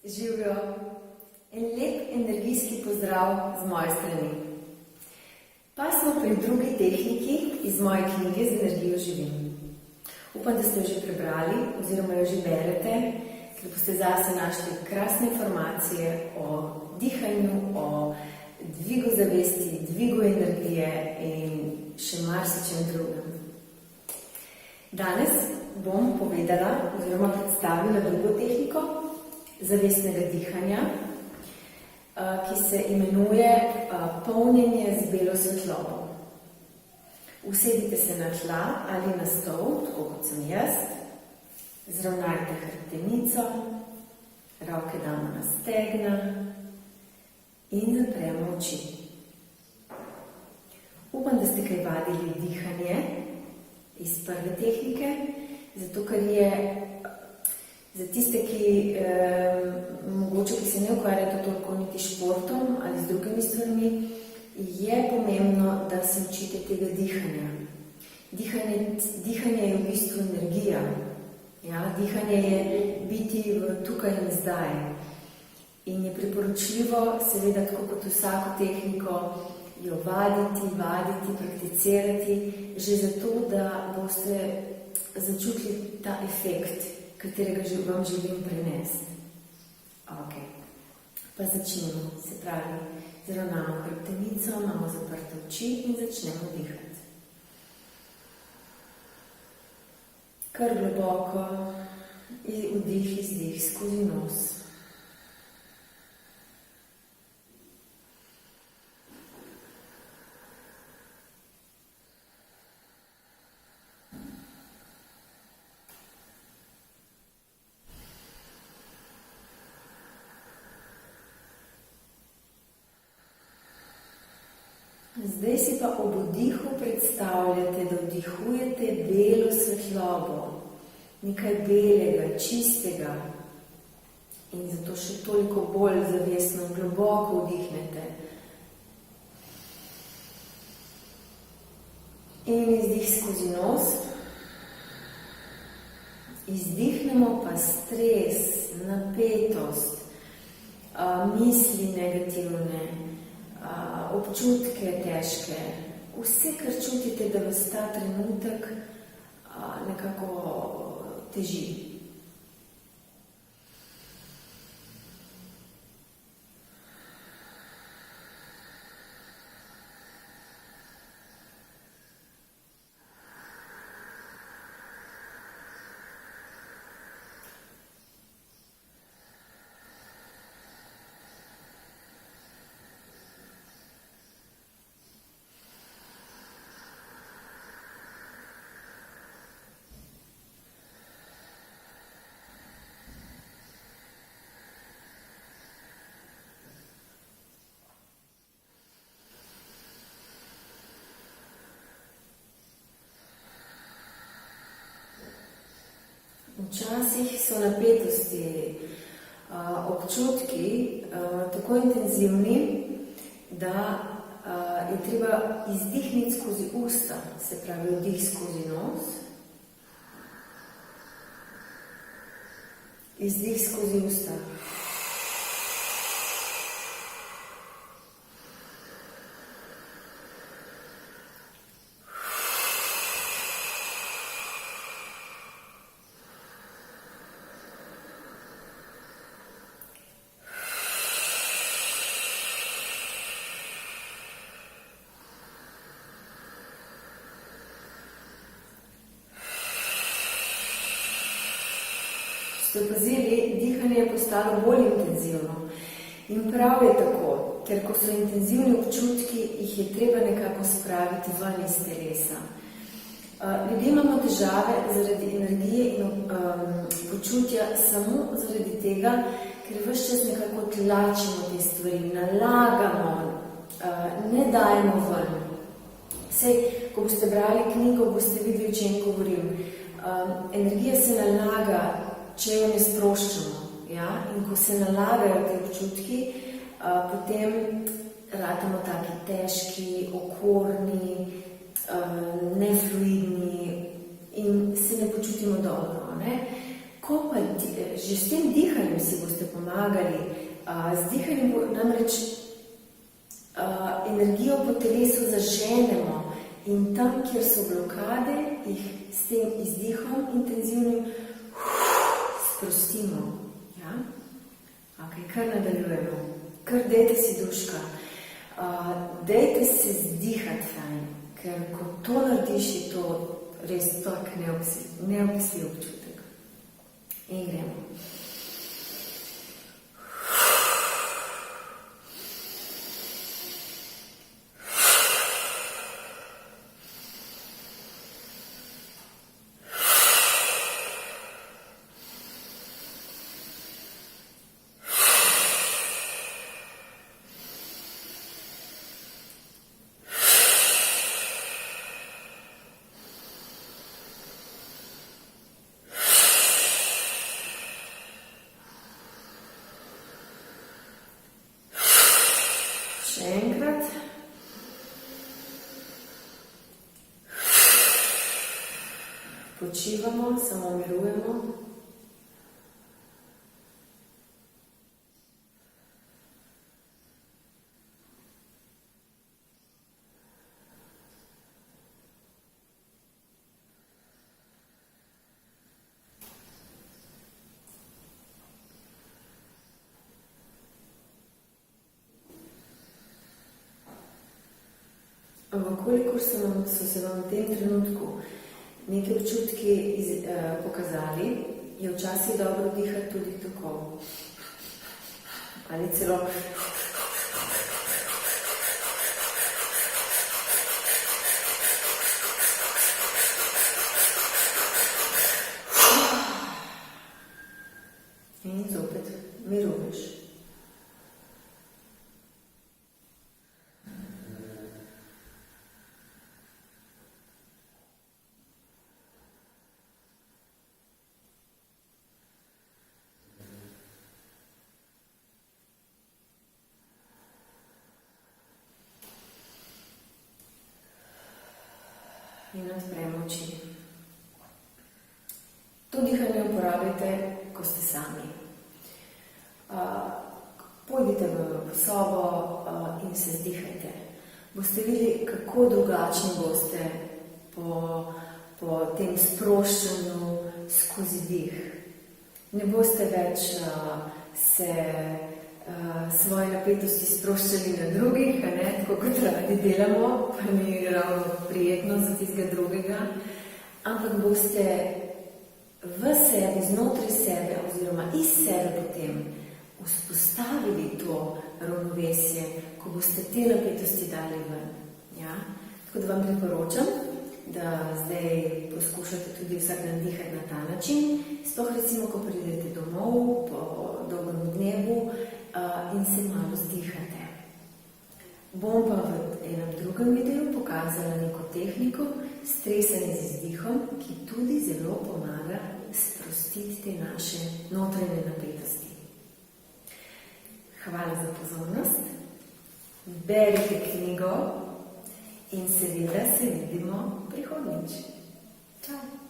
Živijo! En lep energijski pozdrav z moje strani. Pa smo pri drugi tehniki iz moje knjige Z energijo živim. Upam, da ste jo že prebrali oziroma jo že berete, ker boste zase našli krasne informacije o dihanju, o dvigu zavesti, dvigu energije in še marsičem drugem. Danes bom povedala oziroma predstavila drugo tehniko zavestnega dihanja, ki se imenuje polnjenje z belo svetlobo. Usedite se na tla ali na stol, tako kot sem jaz, zravnajte hrbtenico, roke damo na stegna in zapremo oči. Upam, da ste kaj vadili dihanje iz prve tehnike, zato ker je za tiste, ki mogoče ki se ne ukvarjate toliko niti športom ali z drugimi stvarmi, je pomembno, da se učite tega dihanja. Dihanje je v bistvu energija. Ja? Dihanje je biti v tukaj in zdaj. In je priporočljivo, seveda, tako kot vsako tehniko, jo vaditi, prakticirati, že zato, da boste začutili ta efekt, katerega vam želim prenesti. Ok, pa začnemo. Se pravi, zravnamo hrbtenico, imamo zaprte oči in začnemo dihati. Kar globoko, vdih, izdih skozi nos. Zdaj si pa ob vdihu predstavljate, da vdihujete belo svetlobo, nekaj belega, čistega in zato še toliko bolj zavestno, globoko vdihnete. In izdih skozi nos. Izdihnemo pa stres, napetost, misli negativne, občutke težke, vse, kar čutite, da vas ta trenutek nekako teži. Včasih so napetosti, občutki tako intenzivni, da je treba izdihniti skozi usta, se pravi vdih skozi nos, izdih skozi usta. Ste opazili, dihanje je postalo bolj intenzivno. In prav je tako, ker ko so intenzivni občutki, jih je treba nekako spraviti ven iz telesa. Ljudje imamo težave zaradi energije in počutja samo zaradi tega, ker ves čas nekako tlačimo te stvari, nalagamo, ne dajemo ven. Sej, ko boste brali knjigo, boste videli, o čem govorim. Energija se nalaga, če jo ne sproščamo. Ja? In ko se nalagajo te občutki, potem ratamo taki težki, okorni, nefluidni in se ne počutimo dobro. Ne? Ko Že s tem dihanjem si boste pomagali. Z dihanjem namreč energijo po telesu zaženemo in tam, kjer so blokade, jih s tem izdihom intenzivnim sprostimo. Ja? Kar nadaljujemo. Kar dejte si duška. Dejte se zdihati fajn, ker ko to narediš, je to res tak neopisljiv občutek. In gremo. Še enkrat. Počivamo, samo mirujemo. Kolikor so se vam v tem trenutku neki občutki pokazali, je včasih dobro dihati tudi tako. Ali celo in zopet miruješ. In odpremo oči. To dihanje uporabljajte, ko ste sami. Pojdite v sobo in se zdihajte. Boste videli, kako drugačni boste po tem sproščanju skozi dih. Ne boste več svoje napetosti sproščali na drugih, tako kot radi delamo, pa ni ravno prijetno za tistega drugega, ampak boste v sebi, znotraj sebe oziroma iz sebe potem vzpostavili to ravnovesje, ko boste te napetosti dali ven. Ja? Tako da vam priporočam, da zdaj poskušate tudi vsak dan dihati na ta način, sploh recimo, ko pridete domov po dolgem dnevu, in se malo zdihate. Bom pa v enem drugem videu pokazala neko tehniko stresanja z izdihom, ki tudi zelo pomaga sprostiti te naše notranje napetosti. Hvala za pozornost. Berite knjigo in seveda se vidimo prihodnjič. Čau!